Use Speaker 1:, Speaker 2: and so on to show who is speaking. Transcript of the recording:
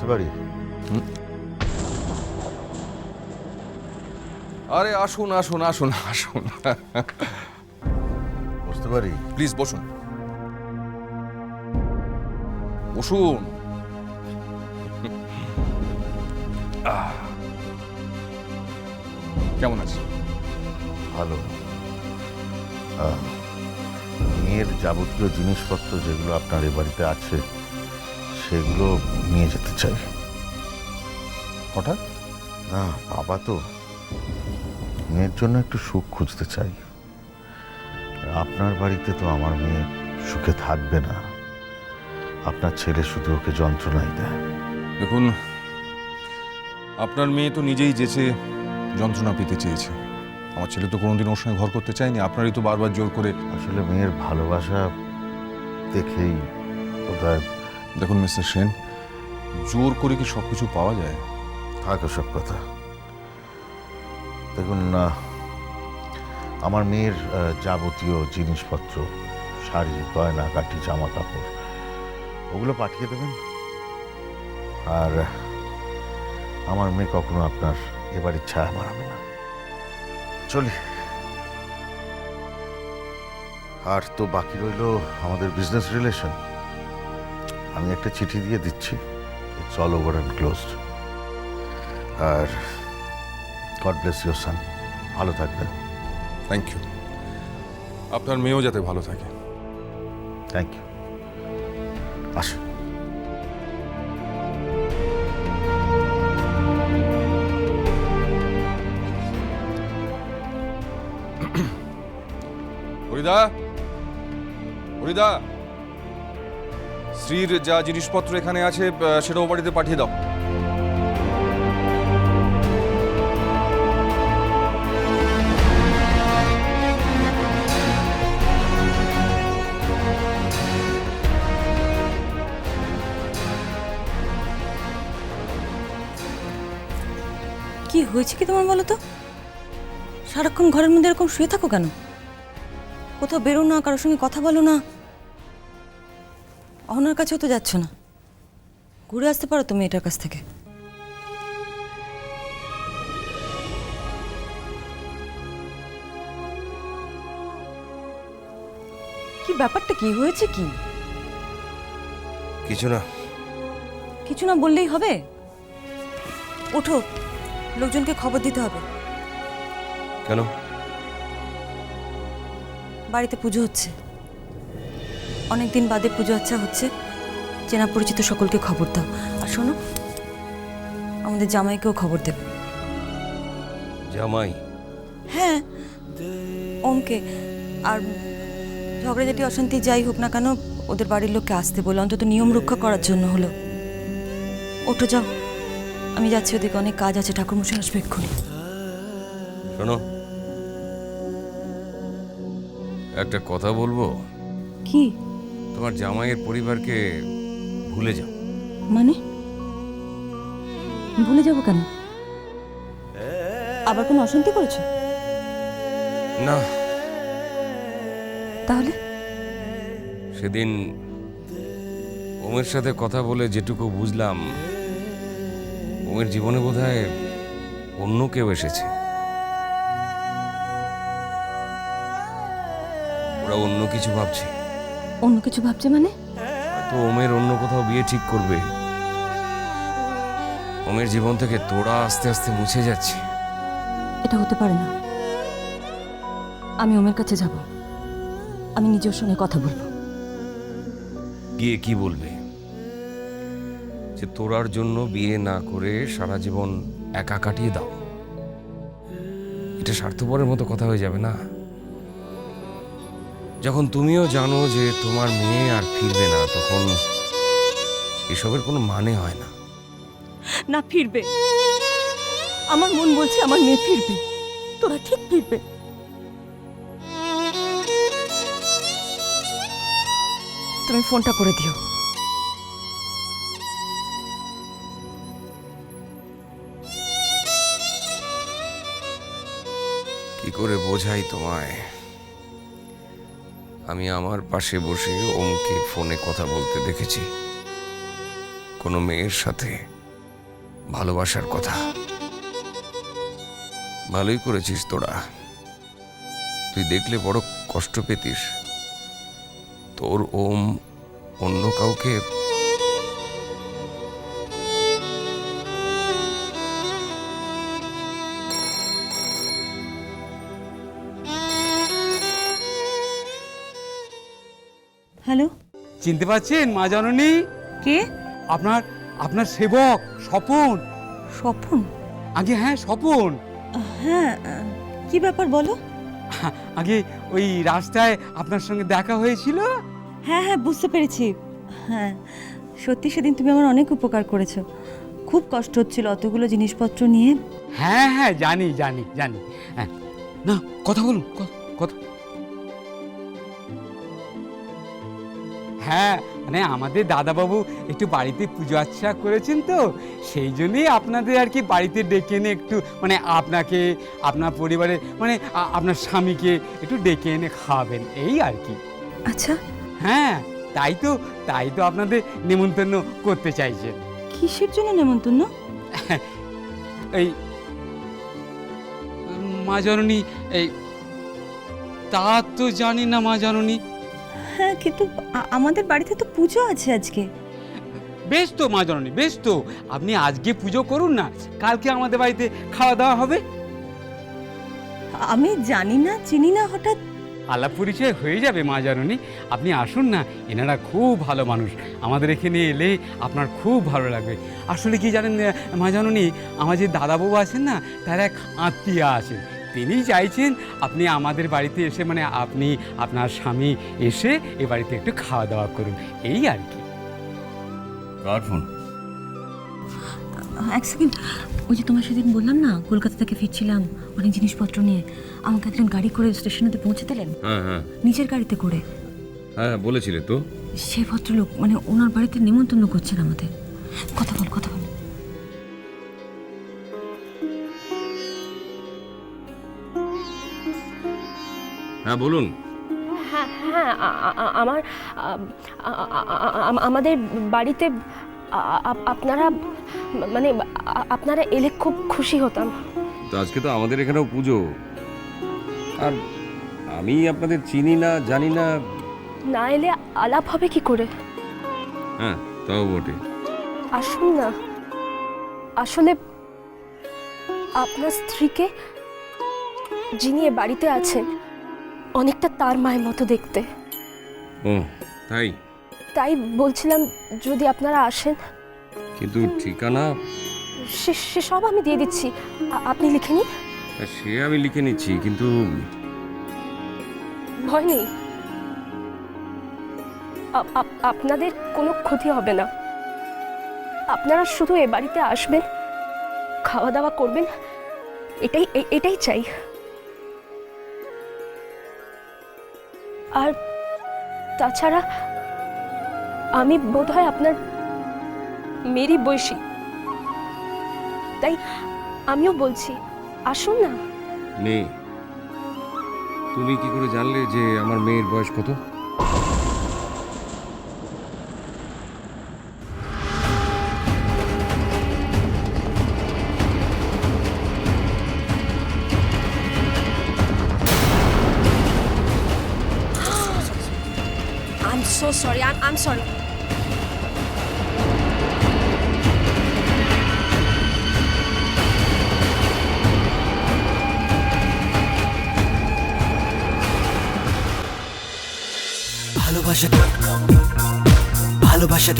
Speaker 1: বসতে পারি?
Speaker 2: আরে আসুন আসুন আসুন আসুন,
Speaker 1: বসতে পারি?
Speaker 2: প্লিজ বসুন বসুন। কেমন আছে?
Speaker 1: ভালো। মেয়ের যাবতীয় জিনিসপত্র যেগুলো আপনার এ বাড়িতে আছে সেগুলো নিয়ে যেতে চাই।
Speaker 2: হঠাৎ?
Speaker 1: না বাবা তো, মেয়ের জন্য একটু সুখ খুঁজতে চাই। আপনার বাড়িতে তো আমার মেয়ে সুখে থাকবে না, আপনার ছেলে শুধু ওকে যন্ত্রণাই দেয়।
Speaker 2: দেখুন, আপনার মেয়ে তো নিজেই যেচে যন্ত্রণা পেতে চেয়েছে। আমার ছেলে তো কোনোদিন ওর সঙ্গে ঘর করতে চায়নি, আপনারই তো বারবার জোর করে।
Speaker 1: আসলে মেয়ের ভালোবাসা দেখেই বোধহয়।
Speaker 2: দেখুন মিস্টার সেন, জোর করে কি সব কিছু পাওয়া যায়?
Speaker 1: থাক সব কথা। দেখুন না, আমার মেয়ের যাবতীয় জিনিসপত্র, শাড়ি গয়না কাটি জামা কাপড়, ওগুলো পাঠিয়ে দেবেন। আর আমার মেয়ে কখনো আপনার এবারের ছায়া মারাবে না। চলি। আর তো বাকি রইল আমাদের বিজনেস রিলেশন। আমি একটা চিঠি দিয়ে দিচ্ছি, it's all over and closed. আর গড ব্লেস ইউর সান। ভালো থাকবেন।
Speaker 2: Thank you. আপনার মেয়েও যাতে ভালো থাকে।
Speaker 1: Thank you. আসুন।
Speaker 2: হরিদা, হরিদা, স্ত্রীর যা জিনিসপত্র এখানে আছে সেটা ও বাড়িতে পাঠিয়ে দাও।
Speaker 3: কি হয়েছে কি তোমার বলো তো? সারাক্ষণ ঘরের মধ্যে এরকম শুয়ে থাকো কেন? কোথাও বেরো না, কারোর সঙ্গে কথা বলো না। অহনার কাছেও তো যাচ্ছ না। ঘুরে আসতে পারো তুমি এটার কাছ থেকে। কি ব্যাপারটা কি হয়েছে? কি
Speaker 4: কিছু না।
Speaker 3: কিছু না বললেই হবে? ওঠো, লোকজনকে খবর দিতে হবে।
Speaker 4: কেন?
Speaker 3: বাড়িতে পুজো হচ্ছে, অনেকদিন বাদে পুজো আচ্ছা হচ্ছে। চেনা পরিচিত সকলকে খবর দাও। আর শোনো, আমাদের জামাইকেও খবর দেবে।
Speaker 4: জামাই?
Speaker 3: হ্যাঁ, ওমকে। আর ঝগড়াঝাটি অশান্তি যাই হোক না কেন, ওদের বাড়ির লোককে আসতে বলে, অন্তত নিয়ম রক্ষা করার জন্য হলো। ওঠো যাও, আমি যাচ্ছি, ওদিকে অনেক কাজ আছে। ঠাকুরমশাই আসবে এক্ষুনি।
Speaker 4: শোনো, একটা কথা বলবো।
Speaker 3: কি?
Speaker 4: তোমার জামাইয়ের পরিবারকে ভুলে যাও।
Speaker 3: মানে ভুলে যাবো কেন? আবার কোনো অশান্তি করেছো?
Speaker 4: না,
Speaker 3: তাহলে
Speaker 4: সেদিন ওমের সাথে কথা বলে যেটুকু বুঝলাম, ওমের জীবনে বোধহয় অন্য কেউ এসেছে। ওরা অন্য কিছু ভাবছে।
Speaker 3: অন্য কিছু ভাবছে মানে?
Speaker 4: হয়তো ওমের অন্য কোথাও বিয়ে ঠিক করবে। ওমের জীবন থেকে তোড়া আস্তে আস্তে মুছে যাচ্ছে।
Speaker 3: এটা হতে পারে না। আমি ওমের কাছে যাব, আমি নিজের সঙ্গে কথা বলবো।
Speaker 4: গিয়ে কি বলবে? যে তোরার জন্য বিয়ে না করে সারা জীবন একা কাটিয়ে দাও? এটা স্বার্থপরের মতো কথা হয়ে যাবে না? যখন তুমিও জানো যে তোমার মেয়ে আর ফিরবে না, তখন এসবের কোনো মানে হয় না।
Speaker 3: না, ফিরবে। আমার মন বলছে আমার মেয়ে ফিরবে। তোরা ঠিক ফিরবে। তুমি ফোনটা করে দিও।
Speaker 4: কি করে বোঝাই তোমায়? আমি আমার পাশে বসে ওমকে ফোনে কথা বলতে দেখেছি কোনো মেয়ের সাথে। ভালোবাসার কথা। ভালোই করেছিস তোরা। তুই দেখলে বড় কষ্ট পেতিস। তোর ওম অন্য কাউকে
Speaker 3: হ্যালো,
Speaker 5: চিনতে পারছেন মা জননী?
Speaker 3: কে?
Speaker 5: আপনার আপনার সেবক স্বপন।
Speaker 3: স্বপন?
Speaker 5: আগে হ্যাঁ স্বপন।
Speaker 3: হ্যাঁ, কি ব্যাপার বলো?
Speaker 5: আগে ওই রাস্তায় আপনার সঙ্গে দেখা হয়েছিল।
Speaker 3: হ্যাঁ হ্যাঁ, বুঝতে পেরেছি। হ্যাঁ, সত্যি সেদিন তুমি আমার অনেক উপকার করেছো। খুব কষ্ট হচ্ছিল অতগুলো জিনিসপত্র নিয়ে।
Speaker 5: হ্যাঁ হ্যাঁ, জানি জানি জানি। হ্যাঁ, না কথা বলুন, কথা। হ্যাঁ, মানে আমাদের দাদাবাবু একটু বাড়িতে পুজো আর্চা করেছেন, তো সেই জন্যই আপনাদের আর কি বাড়িতে ডেকে এনে একটু মানে আপনাকে, আপনার পরিবারের মানে আপনার স্বামীকে একটু ডেকে এনে খাওয়াবেন, এই আর কি।
Speaker 3: আচ্ছা,
Speaker 5: হ্যাঁ, তাই তো আপনাদের নেমন্তন্ন করতে চাইছেন।
Speaker 3: কিসের জন্য নেমন্তন্ন?
Speaker 5: এই মা জননী, এই তা তো জানি না মা জননী।
Speaker 3: হ্যাঁ, কিন্তু আমাদের বাড়িতে তো পুজো আছে আজকে।
Speaker 5: বেশ তো মা জননী, বেশ তো, আপনি আজকে পুজো করুন না, কালকে আমাদের বাড়িতে খাওয়া দাওয়া হবে।
Speaker 3: আমি জানি না, চিনি না, হঠাৎ
Speaker 5: আলাপ পরিচয় হয়ে যাবে মা জননী। আপনি আসুন না, এনারা খুব ভালো মানুষ, আমাদের এখানে এলে আপনার খুব ভালো লাগবে। আসলে কি জানেন মা জননী, আমার যে দাদাবাবু আছেন না, তার এক আত্মীয় আছেন, তিনি চাইছেন আপনি আমাদের বাড়িতে এসে মানে আপনি আপনার স্বামী এসে এ বাড়িতে একটু খাওয়া দাওয়া করুন, এই আর কি।
Speaker 1: কার ফোন?
Speaker 3: এক সেকেন্ড। ওই যে তোমার সেদিন বললাম না, কলকাতা থেকে ফিরছিলাম অনেক জিনিসপত্র নিয়ে, আমাকে একজন গাড়ি করে স্টেশনেতে পৌঁছে দিলেন।
Speaker 4: হ্যাঁ হ্যাঁ
Speaker 3: নিজের গাড়িতে করে।
Speaker 4: হ্যাঁ, বলেছিলে তো।
Speaker 3: সে ভদ্রলোক মানে ওনার বাড়িতে নেমন্তন্ন করছেন আমাদের। কথা বল।
Speaker 4: হ্যাঁ বলুন।
Speaker 6: হ্যাঁ হ্যাঁ, আমাদের বাড়িতে আপনারা মানে আপনারা এলে খুব খুশি হতাম।
Speaker 4: তো আজকে তো আমাদের এখানেও পুজো, আর আমি আপনাদের চিনি না, জানি না।
Speaker 6: না এলে আলাপ হবে কি করে?
Speaker 4: হ্যাঁ, তাও বটে।
Speaker 6: আসুন না। আসলে আপনার স্ত্রীকে যিনি এ বাড়িতে আছেন অনেকটা তার মায়ের মতো দেখতে।
Speaker 4: ও তাই?
Speaker 6: তাই বলছিলাম যদি আপনারা আসেন।
Speaker 4: কিন্তু ঠিকানা?
Speaker 6: সে সব আমি দিয়ে দিচ্ছি, আপনি লিখে নিন।
Speaker 4: সে আমি লিখে নিচ্ছি, কিন্তু
Speaker 6: ভয় নেই, আপনাদের কোনো ক্ষতি হবে না। আপনারা শুধু এ বাড়িতে আসবেন, খাওয়া দাওয়া করবেন, এটাই চাই। আর তাছাড়া আমি বোধহয় আপনার মেয়েরই বয়সী, তাই আমিও বলছি আসুন না।
Speaker 4: মেয়ে? তুমি কি করে জানলে যে আমার মেয়ের বয়স কত?
Speaker 6: I'm so sorry. I'm sorry.
Speaker 7: ভালোবাসা